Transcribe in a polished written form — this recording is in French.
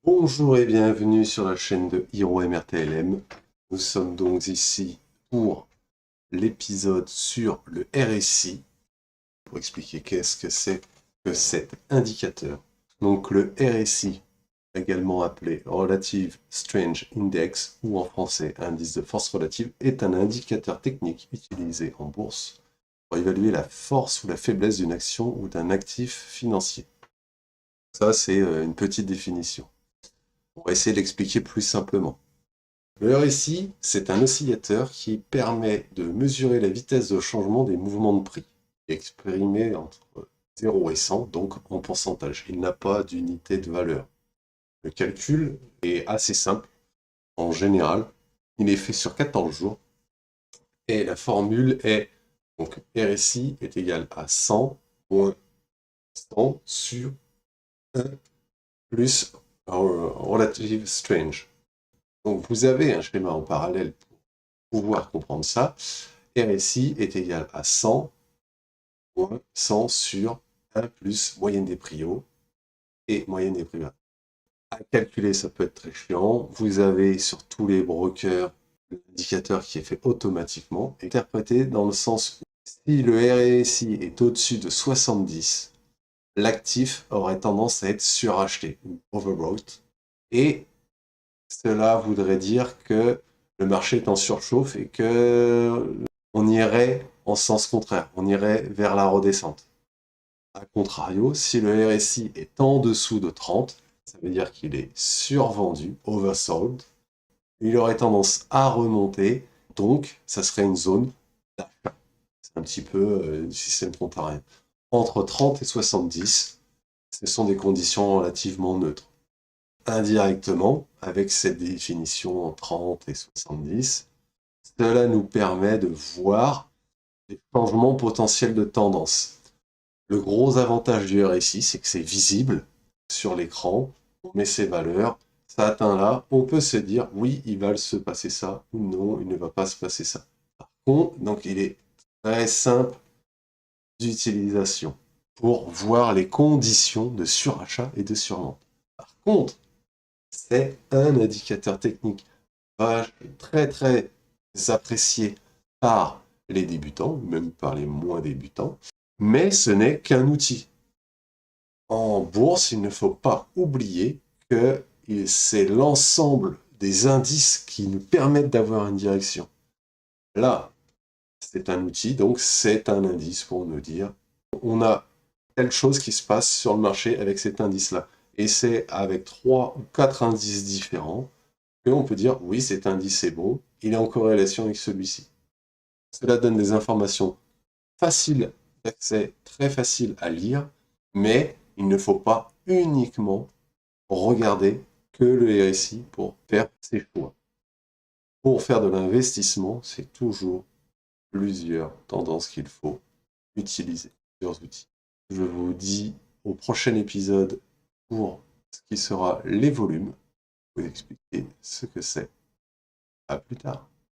Bonjour et bienvenue sur la chaîne de Hiro MRTLM. Nous sommes donc ici pour l'épisode sur le RSI, pour expliquer qu'est-ce que c'est que cet indicateur. Donc le RSI, également appelé Relative Strange Index, ou en français indice de force relative, est un indicateur technique utilisé en bourse pour évaluer la force ou la faiblesse d'une action ou d'un actif financier. Ça, c'est une petite définition. On va essayer d'expliquer plus simplement. Le RSI, c'est un oscillateur qui permet de mesurer la vitesse de changement des mouvements de prix, exprimé entre 0 et 100, donc en pourcentage. Il n'a pas d'unité de valeur. Le calcul est assez simple. En général, il est fait sur 14 jours. Et la formule est, donc RSI est égal à 100 moins 100 sur 1 plus relative strange. Donc vous avez un schéma en parallèle pour pouvoir comprendre ça. RSI est égal à 100 moins 100 sur 1 plus moyenne des prix hauts et moyenne des prix bas. À calculer, ça peut être très chiant. Vous avez sur tous les brokers l'indicateur qui est fait automatiquement, interprété dans le sens où si le RSI est au-dessus de 70, l'actif aurait tendance à être suracheté, ou overbought, et cela voudrait dire que le marché est en surchauffe et que on irait en sens contraire, on irait vers la redescente. A contrario, si le RSI est en dessous de 30, ça veut dire qu'il est survendu, oversold, il aurait tendance à remonter, donc ça serait une zone d'achat. C'est un petit peu du système contrarien. Entre 30 et 70, ce sont des conditions relativement neutres. Indirectement, avec cette définition en 30 et 70, cela nous permet de voir des changements potentiels de tendance. Le gros avantage du RSI, c'est que c'est visible sur l'écran, on met ses valeurs, ça atteint là, on peut se dire oui, il va se passer ça, ou non, il ne va pas se passer ça. Par contre, donc il est très simple d'utilisation pour voir les conditions de surachat et de survente. Par contre, c'est un indicateur technique très très apprécié par les débutants, même par les moins débutants, mais ce n'est qu'un outil. En bourse, il ne faut pas oublier que c'est l'ensemble des indices qui nous permettent d'avoir une direction. Là, c'est un outil, donc c'est un indice pour nous dire on a telle chose qui se passe sur le marché avec cet indice-là. Et c'est avec 3 ou 4 indices différents qu'on peut dire oui, cet indice est bon, il est en corrélation avec celui-ci. Cela donne des informations faciles d'accès, très faciles à lire, mais il ne faut pas uniquement regarder que le RSI pour faire ses choix. Pour faire de l'investissement, c'est toujours plusieurs tendances qu'il faut utiliser, plusieurs outils. Je vous dis au prochain épisode pour ce qui sera les volumes, vous expliquer ce que c'est. À plus tard.